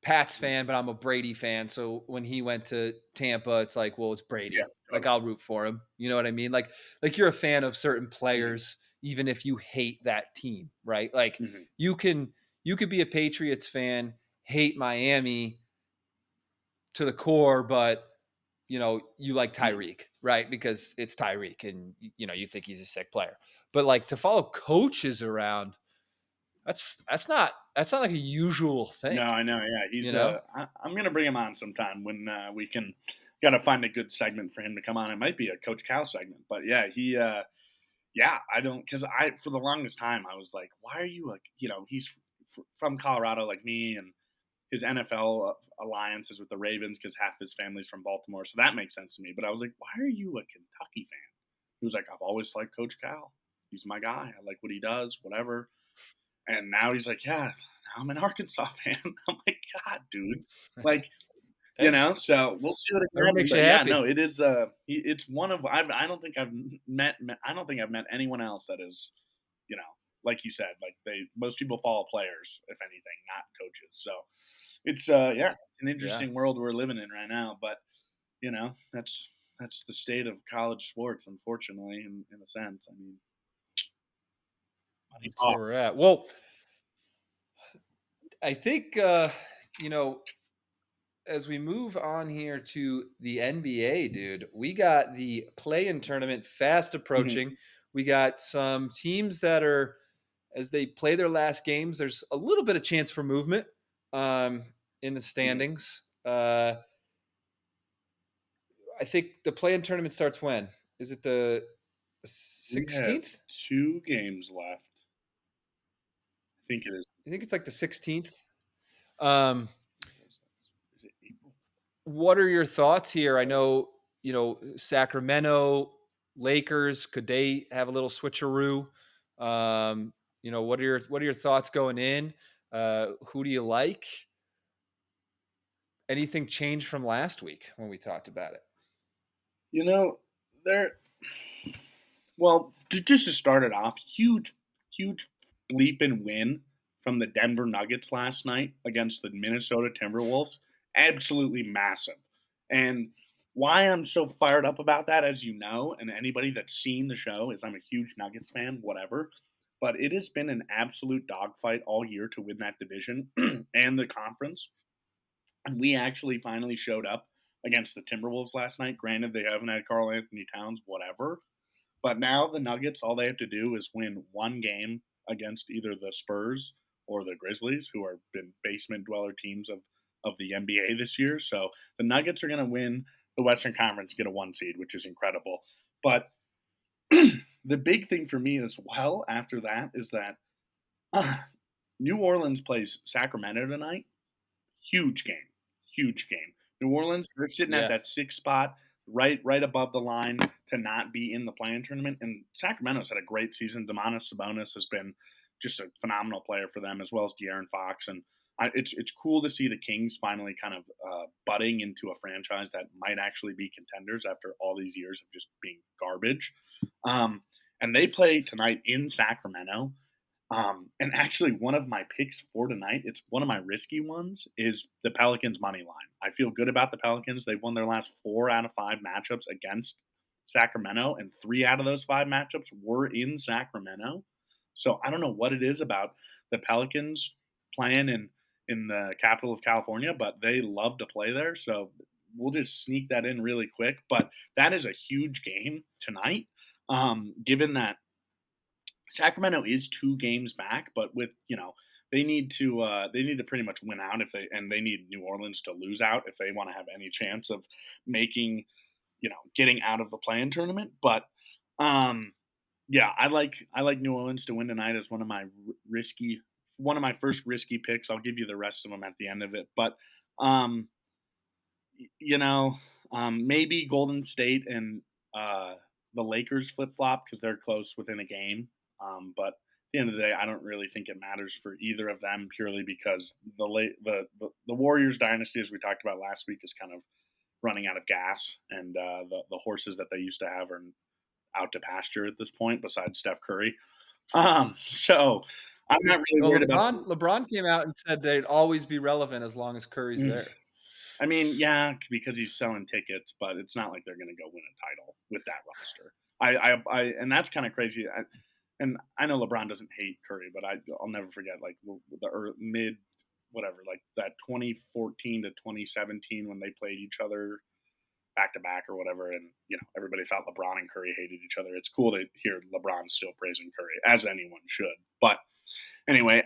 Speaker 1: Pats fan, but I'm a Brady fan. So when he went to Tampa, it's like, well, it's
Speaker 2: Yeah,
Speaker 1: Brady. Like
Speaker 2: totally.
Speaker 1: I'll root for him. You know what I mean? Like you're a fan of certain
Speaker 2: Hmm.
Speaker 1: players, even if you hate that team, right? Like
Speaker 2: Hmm.
Speaker 1: you can you could be a Patriots fan, hate Miami to the core, but you like
Speaker 2: Hmm.
Speaker 1: Tyreek, right? Because it's Tyreek and you think he's a sick player. But like to follow coaches around, that's not like a usual
Speaker 2: No,
Speaker 1: thing,
Speaker 2: I know. Yeah,
Speaker 1: you know?
Speaker 2: I'm gonna bring him on sometime when we can. Got to find a good segment for him to come on. It might be a Coach Cal segment, but yeah, yeah, I don't because I for the longest time I was like, why are you like he's from Colorado like me, and his NFL alliance is with the Ravens because half his family's from Baltimore, so that makes sense to me. But I was like, why are you a Kentucky fan? He was like, I've always liked Coach Cal. He's my guy. I like what he does, whatever. And now he's like, yeah, now I'm an Arkansas fan. I'm like, God, dude. Like,
Speaker 1: Hey,
Speaker 2: so we'll see what
Speaker 1: whatever
Speaker 2: happens.
Speaker 1: makes you
Speaker 2: But yeah,
Speaker 1: happy.
Speaker 2: no, it is. It's one of I don't think I've I don't think I've met anyone else that is, you know, like you said, like most people follow players, if anything, not coaches. So it's yeah, it's an
Speaker 1: Yeah,
Speaker 2: interesting world we're living in right now. But that's the state of college sports, unfortunately, in a sense. I mean, money
Speaker 1: that's where
Speaker 2: talks.
Speaker 1: we're at. Well, I think you know, as we move on here to the NBA, dude, we got the play-in tournament fast
Speaker 2: Mhm.
Speaker 1: approaching. We got some teams that are, as they play their last games, there's a little bit of chance for movement um, in the
Speaker 2: Mhm.
Speaker 1: standings. I think the play-in tournament starts when? Is it the
Speaker 2: We have
Speaker 1: 16th?
Speaker 2: 2 games left. I think it is.
Speaker 1: I think it's like the 16th. Um,
Speaker 2: Is it April?
Speaker 1: what are your thoughts here? I know, Sacramento, Lakers, could they have a little switcheroo? What are your thoughts going in? Who do you like? Anything changed from last week when we talked about it?
Speaker 2: You know, there. Well, just to start it off, huge leap and win from the Denver Nuggets last night against the Minnesota Timberwolves. Absolutely massive. And why I'm so fired up about that, as you know, and anybody that's seen the show, is I'm a huge Nuggets fan, whatever. But it has been an absolute dogfight all year to win that division and the conference. And we actually finally showed up against the Timberwolves last night. Granted, they haven't had Carl Anthony Towns, whatever. But now the Nuggets, all they have to do is win one game against either the Spurs or the Grizzlies, who are been basement dweller teams of the NBA this year. So the Nuggets are going to win the Western Conference, get a 1 seed, which is incredible. But the big thing for me as well after that is that uh, New Orleans plays Sacramento tonight. Huge game. Huge game. New Orleans, they're sitting at
Speaker 1: Yeah,
Speaker 2: that 6th spot, right above the line to not be in the play-in tournament. And Sacramento's had a great season. Domantas Sabonis has been just a phenomenal player for them, as well as De'Aaron Fox. And it's cool to see the Kings finally kind of budding into a franchise that might actually be contenders after all these years of just being garbage. Um, and they play tonight in Sacramento. And actually, one of my picks for tonight, it's one of my risky ones, is the Pelicans money line. I feel good about the Pelicans. They've won their last 4 out of 5 matchups against Sacramento, and 3 out of those 5 matchups were in Sacramento. So I don't know what it is about the Pelicans playing in the capital of California, but they love to play there. So we'll just sneak that in really quick. But that is a huge game tonight. Given that Sacramento is 2 games back, but with they need to pretty much win out if they need New Orleans to lose out if they want to have any chance of making getting out of the play-in tournament. But um, yeah, I like New Orleans to win tonight as one of my first risky picks. I'll give you the rest of them at the end of it, but um, you know, maybe Golden State and the Lakers flip flop because they're close within a game. But at the end of the day, I don't really think it matters for either of them purely because the Warriors dynasty, as we talked about last week, is kind of running out of gas, and the horses that they used to have are out to pasture at this point. Besides Steph Curry, so I'm not really
Speaker 1: well,
Speaker 2: worried about.
Speaker 1: LeBron came out and said they'd always be relevant as long as Curry's
Speaker 2: Mm,
Speaker 1: there.
Speaker 2: I mean, yeah, because he's selling tickets, but it's not like they're going to go win a title with that roster. And that's kind of crazy. And I know LeBron doesn't hate Curry, but I'll never forget like mid whatever, like that 2014 to 2017 when they played each other back to back or whatever, and everybody thought LeBron and Curry hated each other. It's cool to hear LeBron still praising Curry, as anyone should. But anyway,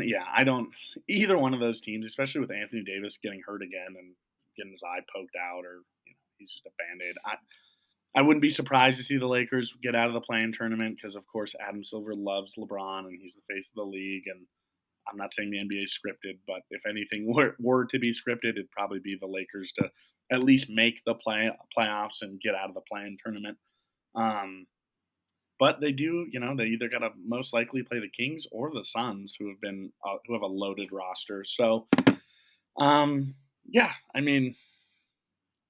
Speaker 2: yeah, I don't either one of those teams, especially with Anthony Davis getting hurt again and getting his eye poked out, or he's just a band aid. I wouldn't be surprised to see the Lakers get out of the play-in tournament because, of course, Adam Silver loves LeBron and he's the face of the league. And I'm not saying the NBA is scripted, but if anything were to be scripted, it'd probably be the Lakers to at least make the playoffs and get out of the play-in tournament. Um, but they do, they either got to most likely play the Kings or the Suns, who have a loaded roster. So, um, yeah, I mean,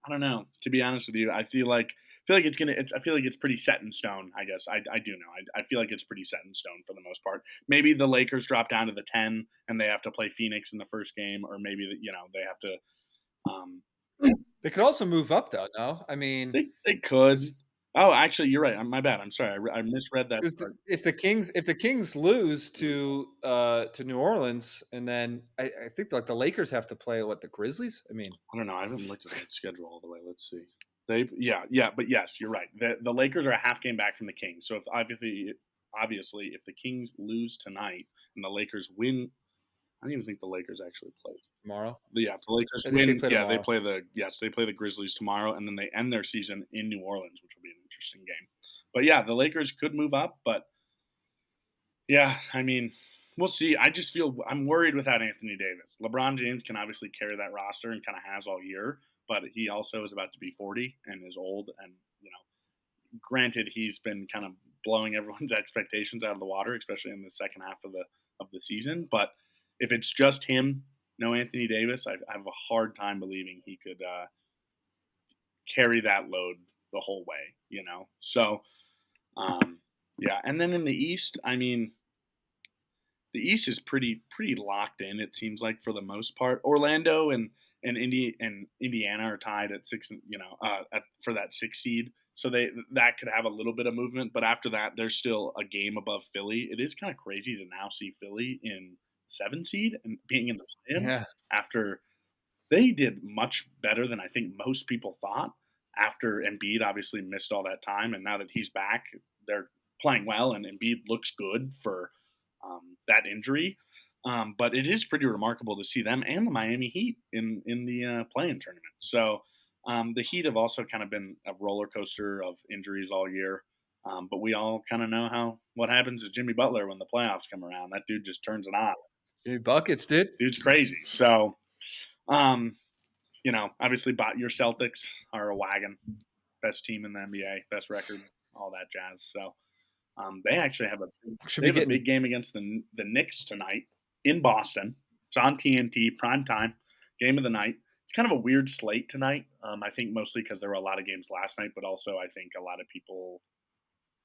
Speaker 2: I don't know. To be honest with you, I feel like it's pretty set in stone. I guess I do know. I feel like it's pretty set in stone for the most part. Maybe the Lakers drop down to the 10 and they have to play Phoenix in the first game, or maybe they have to. Um,
Speaker 1: They could also move up though, no? I mean,
Speaker 2: they could.
Speaker 1: 'cause
Speaker 2: Oh, actually, you're right. My bad. I'm sorry. I misread that
Speaker 1: 'cause
Speaker 2: part.
Speaker 1: if the Kings lose to New Orleans, and then I think, like, the Lakers have to play, what, the Grizzlies? I mean,
Speaker 2: I don't know. I haven't looked at that schedule all the way. Let's see. Yeah, but yes, you're right. The Lakers are a half game back from the Kings. So if obviously if the Kings lose tonight and the Lakers win, I don't even think the Lakers actually play.
Speaker 1: tomorrow?
Speaker 2: Yeah, if the Lakers
Speaker 1: I think they
Speaker 2: win,
Speaker 1: play
Speaker 2: yeah,
Speaker 1: tomorrow.
Speaker 2: they play the Grizzlies tomorrow, and then they end their season in New Orleans, which will be an interesting game. But yeah, the Lakers could move up, but yeah, I mean, we'll see. I'm worried without Anthony Davis. LeBron James can obviously carry that roster and kind of has all year, but he also is about to be 40 and is old. And granted, he's been kind of blowing everyone's expectations out of the water, especially in the second half of the season. But if it's just him, no Anthony Davis, I have a hard time believing he could carry that load the whole way. So yeah. And then in the East, I mean, the East is pretty locked in. It seems like for the most part, Orlando and Indiana are tied at six. For that 6 seed, so that could have a little bit of movement. But after that, there's still a game above Philly. It is kind of crazy to now see Philly in 7 seed and being in the play-in
Speaker 1: Yeah.
Speaker 2: after they did much better than I think most people thought. After Embiid obviously missed all that time, and now that he's back, they're playing well, and Embiid looks good for that injury. But it is pretty remarkable to see them and the Miami Heat in the play-in tournament. So the Heat have also kind of been a roller coaster of injuries all year. But we all kind of know what happens to Jimmy Butler when the playoffs come around. That dude just turns it on.
Speaker 1: Jimmy buckets, dude.
Speaker 2: Dude's crazy. So, um, obviously, your Celtics are a wagon, best team in the NBA, best record, all that jazz. So they actually have
Speaker 1: Should
Speaker 2: they
Speaker 1: be
Speaker 2: have a
Speaker 1: getting
Speaker 2: big game against the Knicks tonight in Boston. It's on TNT, prime time, game of the night. It's kind of a weird slate tonight. I think mostly because there were a lot of games last night, but also I think a lot of people,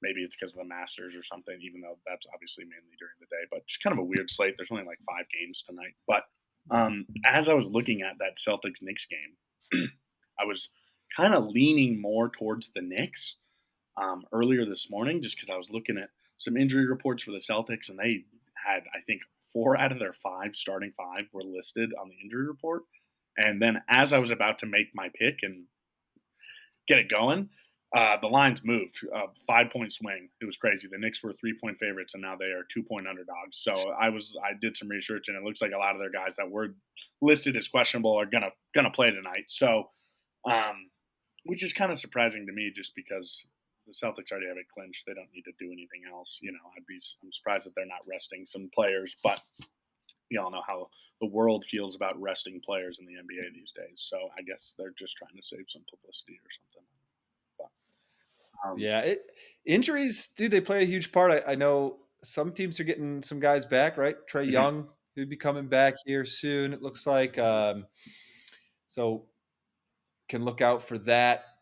Speaker 2: maybe it's because of the Masters or something, even though that's obviously mainly during the day. But just kind of a weird slate. There's only like 5 games tonight. But as I was looking at that Celtics Knicks game, I was kind of leaning more towards the Knicks earlier this morning, just because I was looking at some injury reports for the Celtics, and they had, I think, 4 out of their 5 starting 5 were listed on the injury report. And then as I was about to make my pick and get it going, the lines moved. 5 point swing. It was crazy. The Knicks were 3 point favorites, and now they are 2 point underdogs. So I did some research, and it looks like a lot of their guys that were listed as questionable are gonna play tonight. So, which is kind of surprising to me, just because the Celtics already have it clinched. They don't need to do anything else. I'm surprised that they're not resting some players, but we all know how the world feels about resting players in the NBA these days. So I guess they're just trying to save some publicity or something.
Speaker 1: Yeah, injuries, dude, they play a huge part. I know some teams are getting some guys back, right? Trey
Speaker 2: Mhm.
Speaker 1: Young, who'd be coming back here soon, it looks like. So can look out for that.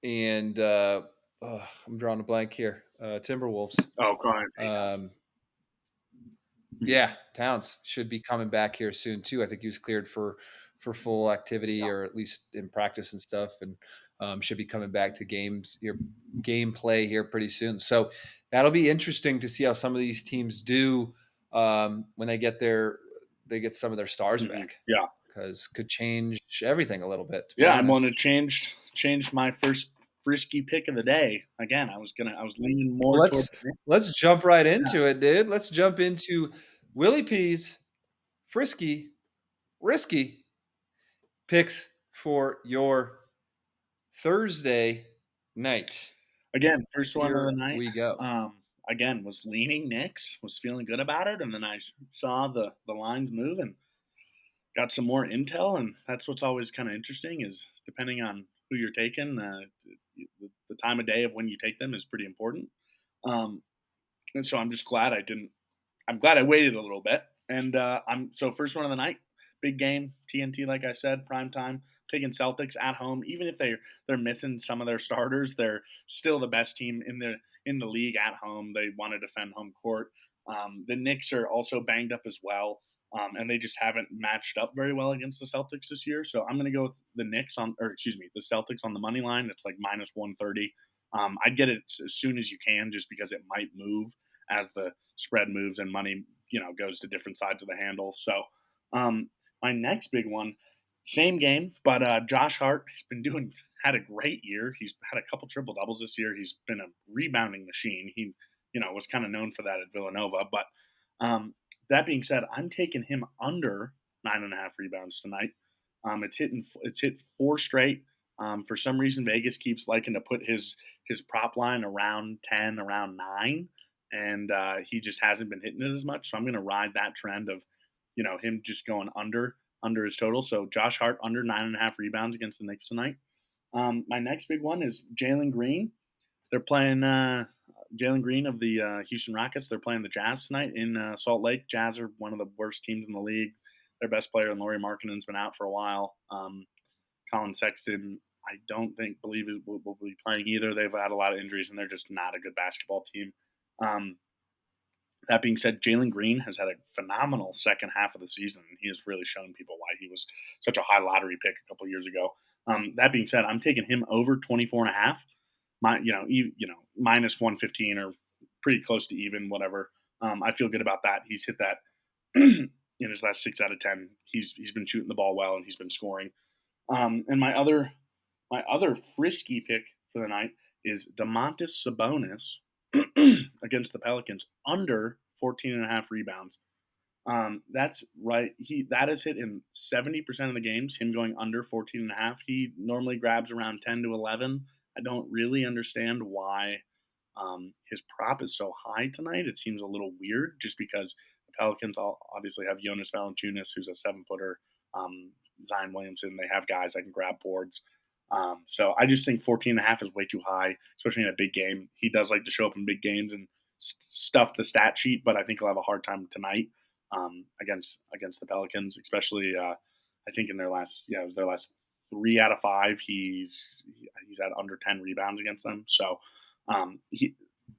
Speaker 1: And I'm drawing a blank here. Timberwolves.
Speaker 2: Oh, Carl
Speaker 1: Um,
Speaker 2: Mhm.
Speaker 1: yeah, Towns should be coming back here soon too. I think he was cleared for full activity,
Speaker 2: Yeah.
Speaker 1: or at least in practice and stuff, and should be coming back to gameplay here pretty soon. So that'll be interesting to see how some of these teams do when they get some of their stars
Speaker 2: Mhm.
Speaker 1: back,
Speaker 2: Yeah.
Speaker 1: because could change everything a little bit. To be
Speaker 2: Yeah, I'm going to
Speaker 1: honest.
Speaker 2: change my first Frisky pick of the day. Again, I was leaning
Speaker 1: Well,
Speaker 2: more towards
Speaker 1: let's jump right
Speaker 2: yeah.
Speaker 1: into it, dude. Let's jump into Willie P's Frisky Risky picks for your Thursday night.
Speaker 2: Again, first one of the
Speaker 1: Here
Speaker 2: night.
Speaker 1: we go.
Speaker 2: Again, was leaning Knicks, was feeling good about it, and then I saw the lines move and got some more intel, and that's what's always kind of interesting is depending on who you're taking, the the time of day of when you take them is pretty important. Um, and so I'm just glad I didn't. I'm glad I waited a little bit. And I'm so first one of the night, big game, TNT, like I said, prime time. Taking Celtics at home, even if they're missing some of their starters, they're still the best team in the league at home. They want to defend home court. The Knicks are also banged up as well, and they just haven't matched up very well against the Celtics this year. So I'm going to go with the Knicks or excuse me, the Celtics on the money line. It's like minus 130. I'd get it as soon as you can, just because it might move as the spread moves and money, goes to different sides of the handle. So my next big one, same game, but Josh Hart has been had a great year. He's had a couple triple doubles this year. He's been a rebounding machine. He, was kind of known for that at Villanova. But that being said, I'm taking him under 9.5 rebounds tonight. It's hit four straight. For some reason, Vegas keeps liking to put his prop line around 10, around 9, and he just hasn't been hitting it as much. So I'm going to ride that trend of, him just going under his total. So Josh Hart under 9.5 rebounds against the Knicks tonight. My next big one is Jalen Green. They're playing Jalen Green of the Houston Rockets. They're playing the Jazz tonight in Salt Lake. Jazz are one of the worst teams in the league. Their best player, Lauri Markkanen's been out for a while. Colin Sexton, I don't believe will be playing either. They've had a lot of injuries, and they're just not a good basketball team. That being said, Jalen Green has had a phenomenal second half of the season, and he has really shown people why he was such a high lottery pick a couple years ago. That being said, I'm taking him over 24.5. Minus 115 or pretty close to even, whatever. I feel good about that. He's hit that in his last 6 out of 10. He's been shooting the ball well, and he's been scoring. And my other frisky pick for the night is Domantas Sabonis against the Pelicans under 14.5 rebounds. That's right. That is hit in 70% of the games. Him going under 14.5. He normally grabs around 10 to 11. I don't really understand why his prop is so high tonight. It seems a little weird, just because the Pelicans obviously have Jonas Valanciunas, who's a 7-footer. Zion Williamson. They have guys that can grab boards. So I just think 14.5 is way too high, especially in a big game. He does like to show up in big games and stuff the stat sheet, but I think he'll have a hard time tonight against the Pelicans, especially I think in it was their last 3 out of 5. He's had under 10 rebounds against them. So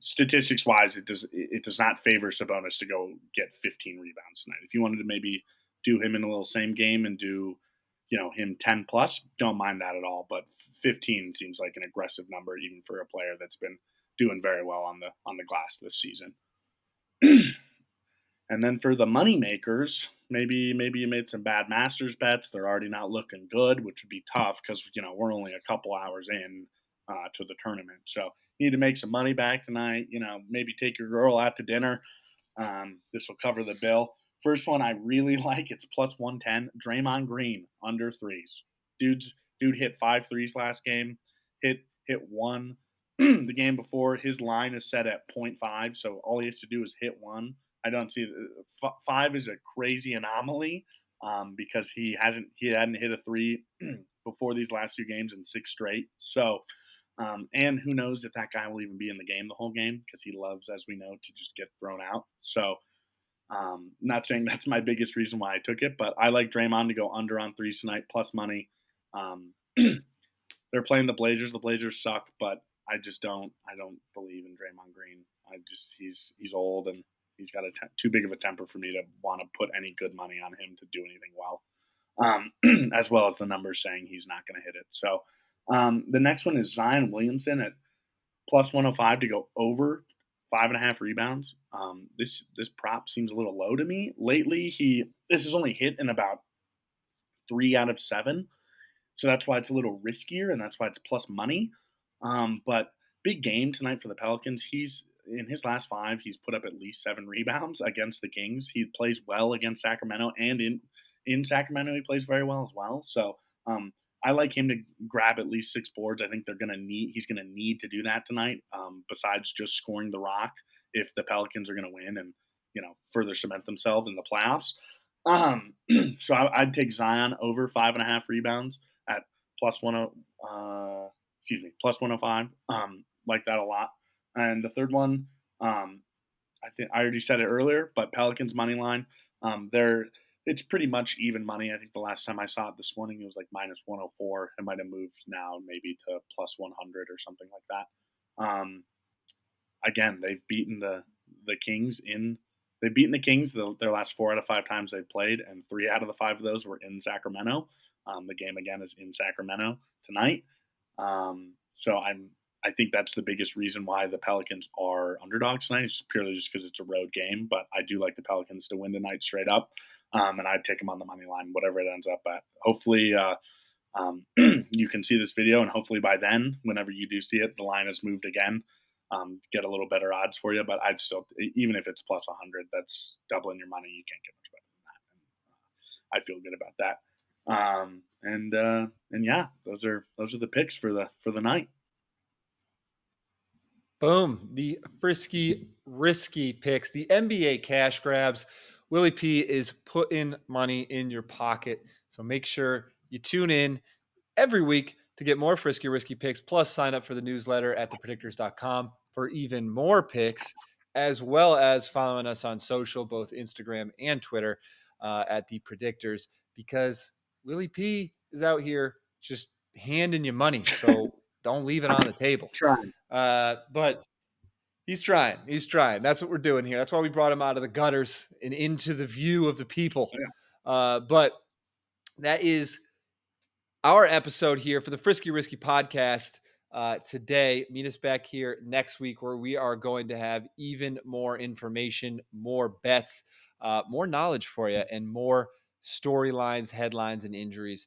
Speaker 2: statistics wise, it does not favor Sabonis to go get 15 rebounds tonight. If you wanted to maybe do him in a little same game and do him 10 plus, don't mind that at all. But 15 seems like an aggressive number, even for a player that's been doing very well on the glass this season. And then for the money makers, maybe you made some bad Masters bets. They're already not looking good, which would be tough because we're only a couple hours in to the tournament. So you need to make some money back tonight. Maybe take your girl out to dinner. This will cover the bill. First one I really like, it's plus 110. Draymond Green under threes. Dude hit 5 threes last game. Hit one the game before. His line is set at 0.5, so all he has to do is hit one. I don't see 5 is a crazy anomaly because he hadn't hit a 3 before these last 2 games in 6 straight. So and who knows if that guy will even be in the game the whole game, because he loves, as we know, to just get thrown out. So not saying that's my biggest reason why I took it, but I like Draymond to go under on threes tonight, plus money. They're playing the Blazers. The Blazers suck, but I don't believe in Draymond Green. He's old, and he's got too big of a temper for me to want to put any good money on him to do anything well. As well as the numbers saying he's not going to hit it. So the next one is Zion Williamson at plus 105 to go over 5.5 rebounds. This prop seems a little low to me. Lately, this has only hit in about 3 out of 7, so that's why it's a little riskier, and that's why it's plus money. But big game tonight for the Pelicans. He's in his last 5, he's put up at least 7 rebounds against the Kings. He plays well against Sacramento, and in Sacramento he plays very well as well. So I like him to grab at least 6 boards. I think he's gonna need to do that tonight. Besides just scoring the rock, if the Pelicans are gonna win and further cement themselves in the playoffs. So I'd take Zion over 5.5 rebounds at plus 10. excuse me, plus 105. Like that a lot. And the third one, I think I already said it earlier, but Pelicans money line. They're it's pretty much even money. I think the last time I saw it this morning, it was like minus 104. It might have moved now maybe to plus 100 or something like that. Again, the Kings in they've beaten the Kings their last 4 out of 5 times they've played, and 3 out of the 5 of those were in Sacramento. The game again is in Sacramento tonight. So I think that's the biggest reason why the Pelicans are underdogs tonight. It's purely just because it's a road game, but I do like the Pelicans to win tonight straight up, and I'd take them on the money line, whatever it ends up at. Hopefully, you can see this video, and hopefully by then, whenever you do see it, the line has moved again. Get a little better odds for you, but I'd still, even if it's plus 100, that's doubling your money. You can't get much better than that. And, I feel good about that. And yeah, those are the picks for the night.
Speaker 1: Boom. The Frisky risky picks, the NBA cash grabs. Willie P is putting money in your pocket. So make sure you tune in every week to get more Frisky risky picks. Plus, sign up for the newsletter at thepredictors.com for even more picks, as well as following us on social, both Instagram and Twitter at the Predictors, because Willie P is out here just handing you money. So don't leave it on the table.
Speaker 2: Trying.
Speaker 1: But he's trying. He's trying. That's what we're doing here. That's why we brought him out of the gutters and into the view of the people.
Speaker 2: Yeah.
Speaker 1: But that is our episode here for the Frisky Risky podcast today. Meet us back here next week where we are going to have even more information, more bets, more knowledge for you, and more storylines, headlines, and injuries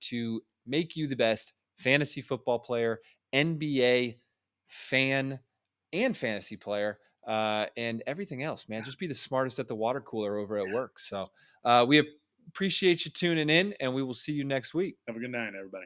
Speaker 1: to make you the best fantasy football player, NBA fan, and fantasy player. And everything else, man. Just be the smartest at the water cooler over at work. So we appreciate you tuning in, and we will see you next week.
Speaker 2: Have a good night, everybody.